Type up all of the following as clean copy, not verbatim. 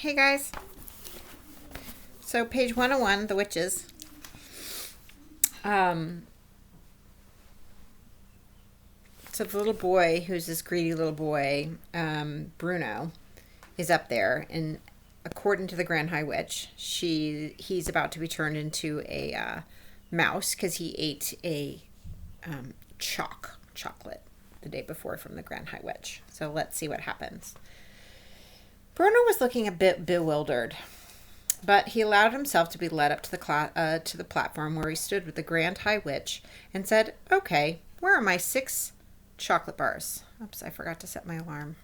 Hey guys. So page 101, The Witches. Um, so the little boy, who's this greedy little boy, Bruno, is up there, and according to the Grand High Witch, he's about to be turned into a mouse because he ate a chocolate the day before from the Grand High Witch. So let's see what happens. Bruno was looking a bit bewildered, but he allowed himself to be led up to the platform where he stood with the Grand High Witch and said, "Okay, where are my 6 chocolate bars?" Oops, I forgot to set my alarm.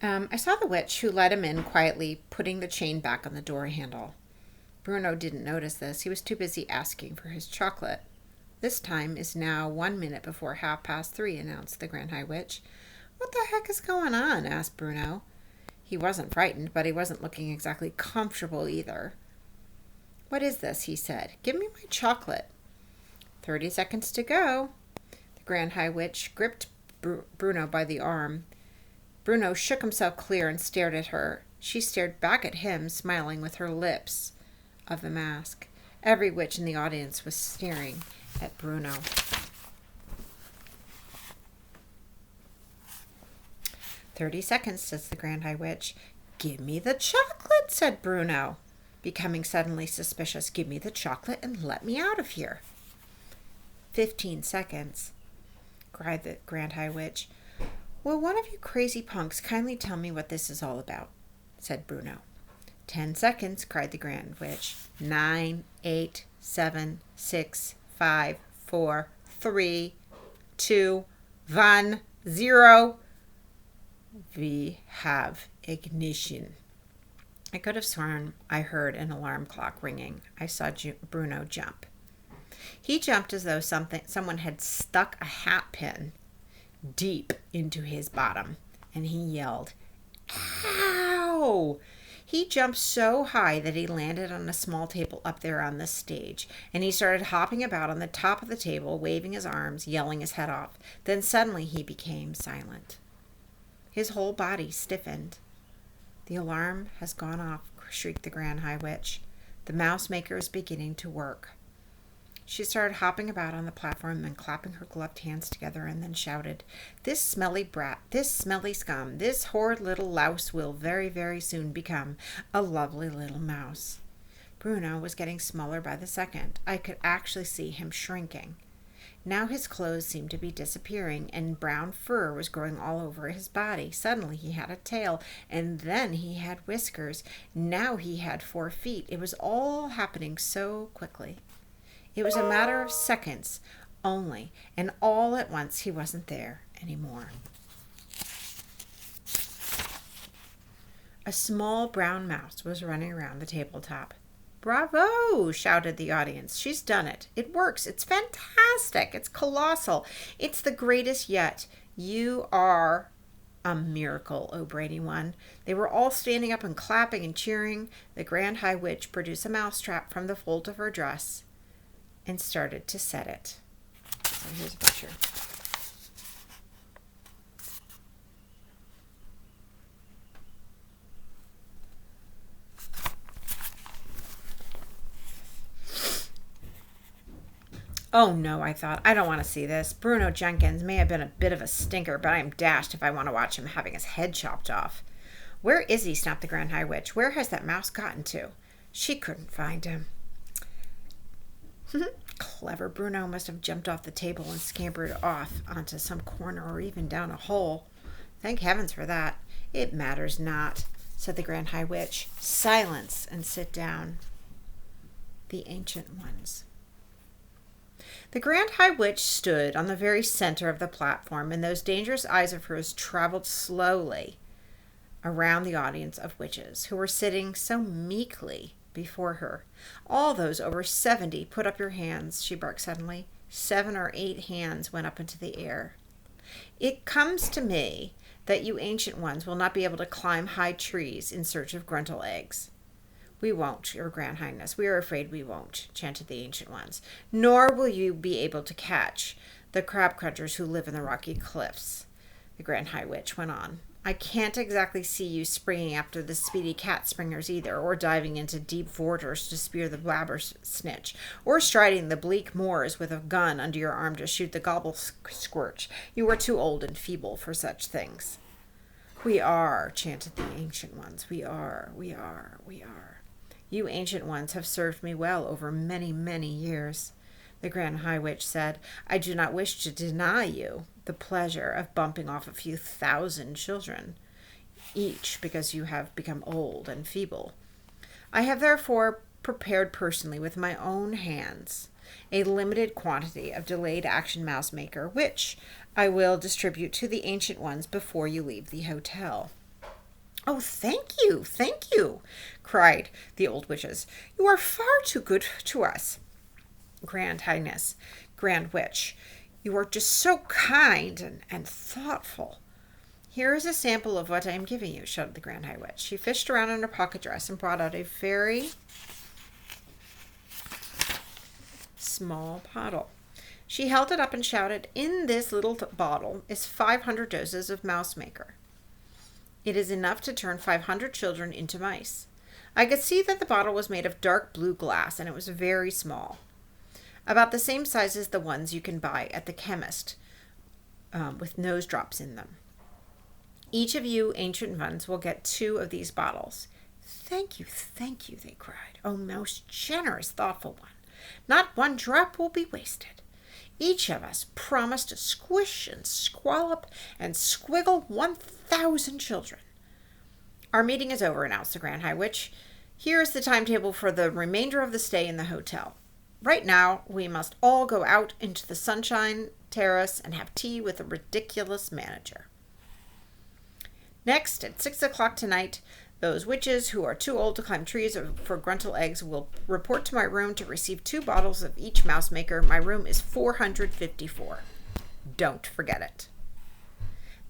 I saw the witch, who let him in quietly, putting the chain back on the door handle. Bruno didn't notice this. He was too busy asking for his chocolate. "This time is now 1 minute before 3:30, announced the Grand High Witch. "What the heck is going on?" asked Bruno. He wasn't frightened, but he wasn't looking exactly comfortable either. "What is this?" he said. "Give me my chocolate." 30 seconds to go. The Grand High Witch gripped Bruno by the arm. Bruno shook himself clear and stared at her. She stared back at him, smiling with her lips of the mask. Every witch in the audience was staring at Bruno. 30 seconds, says the Grand High Witch. "Give me the chocolate," said Bruno, becoming suddenly suspicious. "Give me the chocolate and let me out of here." 15 seconds, cried the Grand High Witch. "Will one of you crazy punks kindly tell me what this is all about?" said Bruno. 10 seconds, cried the Grand Witch. 9, 8, 7, 6, 5, 4, 3, 2, 1, 0. We have ignition. I could have sworn I heard an alarm clock ringing. I saw Bruno jump. He jumped as though someone had stuck a hat pin deep into his bottom, and he yelled, "Ow!" He jumped so high that he landed on a small table up there on the stage, and he started hopping about on the top of the table, waving his arms, yelling his head off. Then suddenly he became silent. His whole body stiffened. "The alarm has gone off," shrieked the Grand High Witch. "The mouse maker is beginning to work." She started hopping about on the platform and clapping her gloved hands together, and then shouted, "This smelly brat, this smelly scum, this horrid little louse will very, very soon become a lovely little mouse." Bruno was getting smaller by the second. I could actually see him shrinking. Now his clothes seemed to be disappearing, and brown fur was growing all over his body. Suddenly he had a tail, and then he had whiskers. Now he had 4 feet. It was all happening so quickly. It was a matter of seconds only, and all at once he wasn't there anymore. A small brown mouse was running around the tabletop. "Bravo!" shouted the audience. "She's done it. It works. It's fantastic. It's colossal. It's the greatest yet. You are a miracle, O Brainy One." They were all standing up and clapping and cheering. The Grand High Witch produced a mousetrap from the fold of her dress and started to set it. So here's a picture. Oh no, I thought, I don't want to see this. Bruno Jenkins may have been a bit of a stinker, but I am dashed if I want to watch him having his head chopped off. "Where is he?" snapped the Grand High Witch. "Where has that mouse gotten to?" She couldn't find him. Clever Bruno must have jumped off the table and scampered off onto some corner or even down a hole. Thank heavens for that. "It matters not," said the Grand High Witch. "Silence and sit down." The Ancient Ones. The Grand High Witch stood on the very center of the platform, and those dangerous eyes of hers traveled slowly around the audience of witches who were sitting so meekly before her. "All those over 70, put up your hands," she barked suddenly. 7 or 8 hands went up into the air. "It comes to me that you ancient ones will not be able to climb high trees in search of gruntle eggs. We won't, your Grand Highness. We are afraid we won't, chanted the Ancient Ones. Nor will you be able to catch the crab crunchers who live in the rocky cliffs, the Grand High Witch went on. I can't exactly see you springing after the speedy cat springers either, or diving into deep waters to spear the blabber snitch, or striding the bleak moors with a gun under your arm to shoot the gobble squirch. You are too old and feeble for such things. We are, chanted the Ancient Ones. We are, we are, we are. You Ancient Ones have served me well over many, many years. The Grand High Witch said, I do not wish to deny you the pleasure of bumping off a few thousand children, each because you have become old and feeble. I have therefore prepared personally with my own hands a limited quantity of delayed action mouse maker, which I will distribute to the Ancient Ones before you leave the hotel. Oh, thank you, cried the old witches. You are far too good to us. Grand Highness, Grand Witch, you are just so kind and thoughtful. Here is a sample of what I am giving you, shouted the Grand High Witch. She fished around in her pocket dress and brought out a very small bottle. She held it up and shouted, in this little bottle is 500 doses of mouse maker. It is enough to turn 500 children into mice. I could see that the bottle was made of dark blue glass, and it was very small. About the same size as the ones you can buy at the chemist, with nose drops in them. Each of you Ancient Ones will get 2 of these bottles. Thank you, they cried. Oh, most generous, thoughtful one. Not one drop will be wasted. Each of us promised to squish and squallop and squiggle 1,000 children. Our meeting is over, announced the Grand High Witch. Here is the timetable for the remainder of the stay in the hotel. Right now, we must all go out into the sunshine terrace and have tea with a ridiculous manager. Next, at 6 o'clock tonight, those witches who are too old to climb trees or for gruntle eggs will report to my room to receive 2 bottles of each mouse maker. My room is 454. Don't forget it.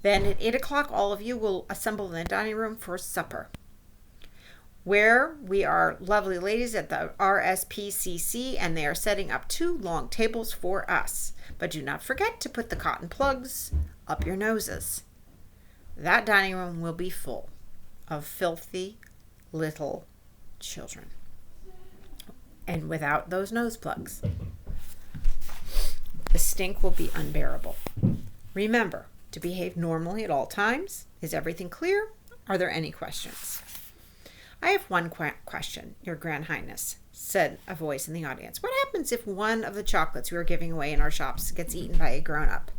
Then at 8 o'clock, all of you will assemble in the dining room for supper, where we are lovely ladies at the RSPCC, and they are setting up 2 long tables for us. But do not forget to put the cotton plugs up your noses. That dining room will be full of filthy little children. And without those nose plugs, the stink will be unbearable. Remember to behave normally at all times. Is everything clear? Are there any questions? I have one question, Your Grand Highness, said a voice in the audience. What happens if one of the chocolates we are giving away in our shops gets eaten by a grown-up?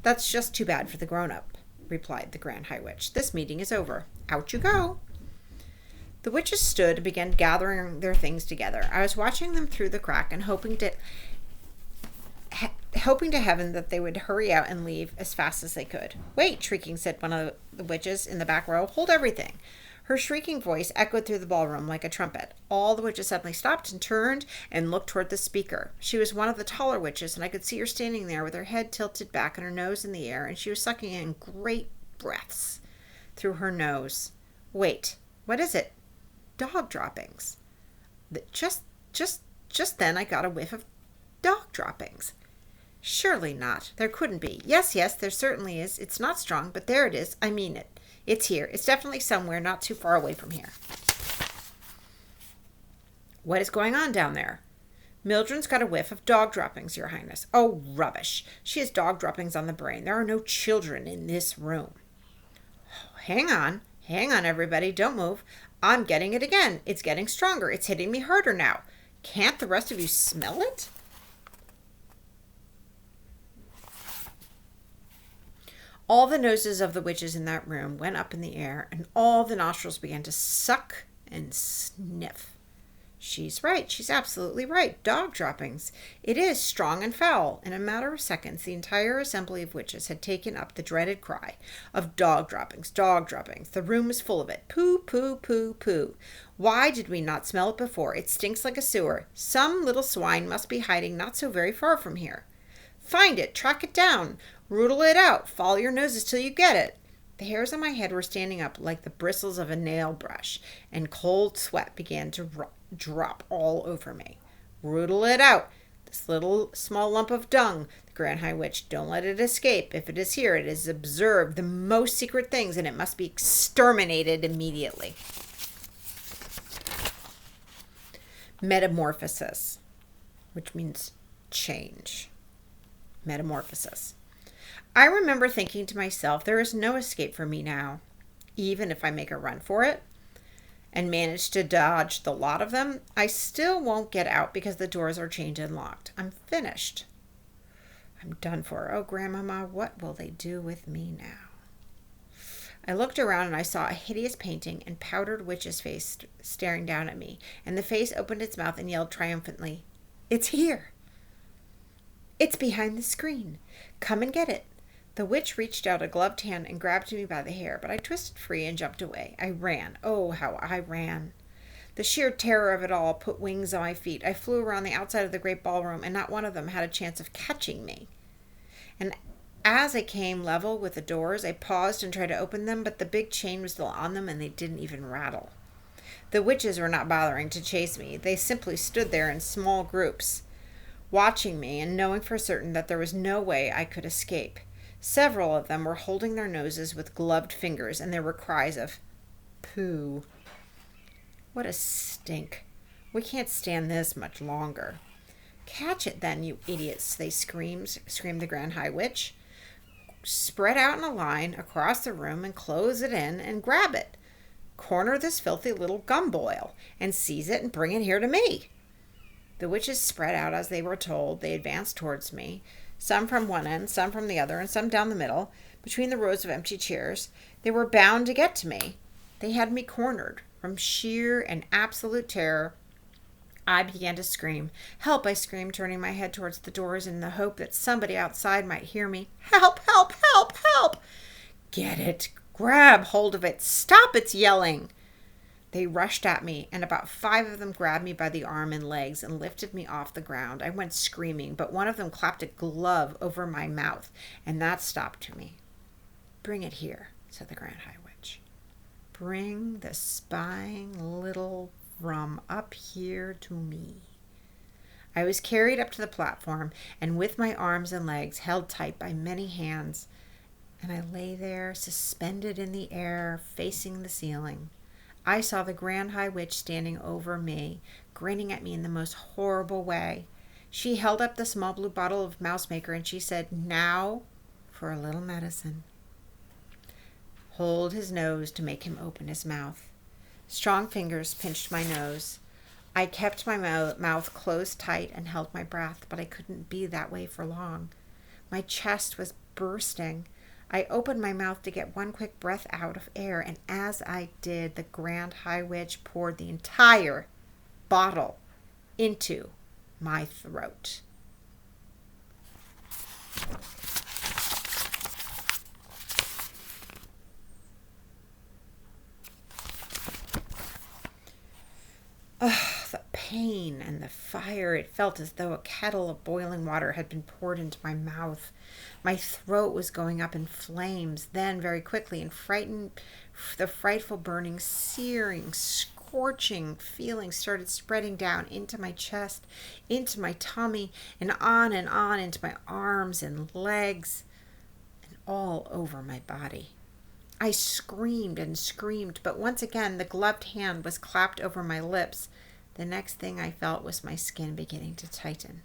That's just too bad for the grown-up, replied the Grand High Witch. This meeting is over. Out you go. The witches stood and began gathering their things together. I was watching them through the crack and hoping to heaven that they would hurry out and leave as fast as they could. Wait, shrieking, said one of the witches in the back row. Hold everything. Her shrieking voice echoed through the ballroom like a trumpet. All the witches suddenly stopped and turned and looked toward the speaker. She was one of the taller witches, and I could see her standing there with her head tilted back and her nose in the air, and she was sucking in great breaths through her nose. Wait, what is it? Dog droppings. Just then I got a whiff of dog droppings. Surely not. There couldn't be. Yes, there certainly is. It's not strong, but there it is. I mean it. It's here. It's definitely somewhere not too far away from here. What is going on down there? Mildred's got a whiff of dog droppings, Your Highness. Oh, rubbish. She has dog droppings on the brain. There are no children in this room. Oh, hang on, everybody. Don't move. I'm getting it again. It's getting stronger. It's hitting me harder now. Can't the rest of you smell it? All the noses of the witches in that room went up in the air, and all the nostrils began to suck and sniff. She's right. She's absolutely right. Dog droppings. It is strong and foul. In a matter of seconds, the entire assembly of witches had taken up the dreaded cry of dog droppings, dog droppings. The room was full of it. Pooh, pooh, pooh, pooh. Why did we not smell it before? It stinks like a sewer. Some little swine must be hiding not so very far from here. Find it. Track it down. Rootle it out. Follow your noses till you get it. The hairs on my head were standing up like the bristles of a nail brush, and cold sweat began to drop all over me. Rootle it out. This little small lump of dung, the Grand High Witch. Don't let it escape. If it is here, it has observed the most secret things, and it must be exterminated immediately. Metamorphosis, which means change. Metamorphosis. I remember thinking to myself, there is no escape for me now, even if I make a run for it and manage to dodge the lot of them. I still won't get out because the doors are chained and locked. I'm finished. I'm done for. Oh, Grandmama, what will they do with me now? I looked around and I saw a hideous painting and powdered witch's face staring down at me, and the face opened its mouth and yelled triumphantly, "It's here! It's behind the screen. Come and get it." The witch reached out a gloved hand and grabbed me by the hair, but I twisted free and jumped away. I ran. Oh, how I ran. The sheer terror of it all put wings on my feet. I flew around the outside of the great ballroom, and not one of them had a chance of catching me. And as I came level with the doors, I paused and tried to open them, but the big chain was still on them, and they didn't even rattle. The witches were not bothering to chase me. They simply stood there in small groups, watching me and knowing for certain that there was no way I could escape. Several of them were holding their noses with gloved fingers, and there were cries of, "Pooh. What a stink. We can't stand this much longer." "Catch it then, you idiots," they screamed the Grand High Witch. "Spread out in a line across the room and close it in and grab it. Corner this filthy little gumboil and seize it and bring it here to me." The witches spread out as they were told. They advanced towards me, some from one end, some from the other, and some down the middle, between the rows of empty chairs. They were bound to get to me. They had me cornered. From sheer and absolute terror, I began to scream. "Help!" I screamed, turning my head towards the doors in the hope that somebody outside might hear me. "Help! Help! Help! Help!" "Get it! Grab hold of it! Stop its yelling!" They rushed at me, and about 5 of them grabbed me by the arm and legs and lifted me off the ground. I went screaming, but one of them clapped a glove over my mouth, and that stopped me. "Bring it here," said the Grand High Witch. "Bring the spying little from up here to me." I was carried up to the platform, and with my arms and legs held tight by many hands, and I lay there suspended in the air, facing the ceiling. I saw the Grand High Witch standing over me, grinning at me in the most horrible way. She held up the small blue bottle of Mouse Maker, and she said, "Now for a little medicine. Hold his nose to make him open his mouth." Strong fingers pinched my nose. I kept my mouth closed tight and held my breath, but I couldn't be that way for long. My chest was bursting. I opened my mouth to get one quick breath out of air, and as I did, the Grand High Witch poured the entire bottle into my throat. Oh, the pain and the fire. It felt as though a kettle of boiling water had been poured into my mouth. My throat was going up in flames. Then, very quickly, and the frightful burning, searing, scorching feeling started spreading down into my chest, into my tummy, and on into my arms and legs, and all over my body. I screamed and screamed, but once again the gloved hand was clapped over my lips. The next thing I felt was my skin beginning to tighten.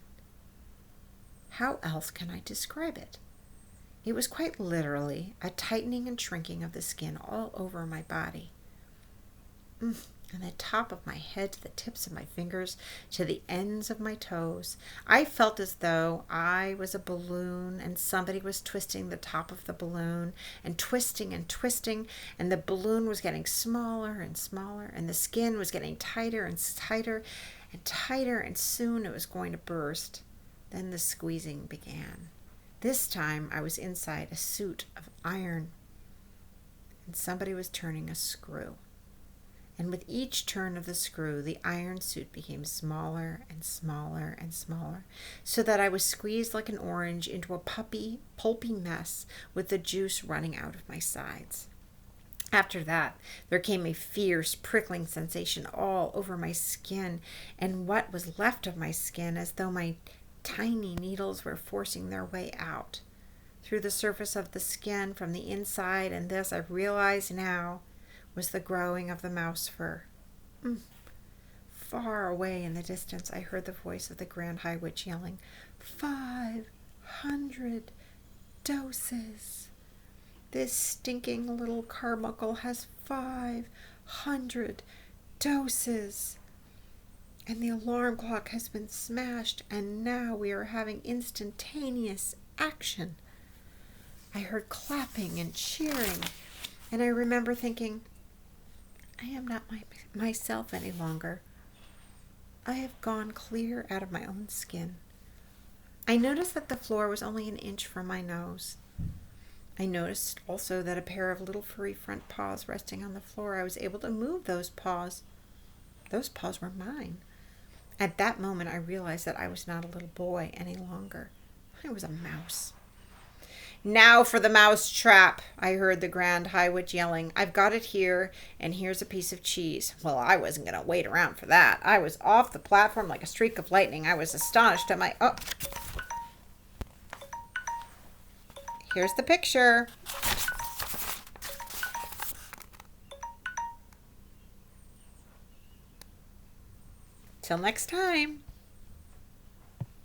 How else can I describe it? It was quite literally a tightening and shrinking of the skin all over my body. And the top of my head to the tips of my fingers to the ends of my toes. I felt as though I was a balloon and somebody was twisting the top of the balloon and twisting, and the balloon was getting smaller and smaller, and the skin was getting tighter and tighter and tighter, and soon it was going to burst. Then the squeezing began. This time I was inside a suit of iron, and somebody was turning a screw. And with each turn of the screw, the iron suit became smaller and smaller and smaller, so that I was squeezed like an orange into a pulpy mess with the juice running out of my sides. After that, there came a fierce, prickling sensation all over my skin and what was left of my skin, as though my tiny needles were forcing their way out through the surface of the skin from the inside, and this, I realize now, was the growing of the mouse fur. Far away in the distance, I heard the voice of the Grand High Witch yelling, 500 doses. This stinking little carbuncle has 500 doses. And the alarm clock has been smashed, and now we are having instantaneous action. I heard clapping and cheering, and I remember thinking, I am not myself any longer. I have gone clear out of my own skin. I noticed that the floor was only an inch from my nose. I noticed also that a pair of little furry front paws resting on the floor. I was able to move those paws. Those paws were mine. At that moment, I realized that I was not a little boy any longer. I was a mouse. Now for the mouse trap, I heard the Grand High Witch yelling. I've got it here, and here's a piece of cheese. Well, I wasn't going to wait around for that. I was off the platform like a streak of lightning. I was astonished at my... Oh. Here's the picture. Till next time.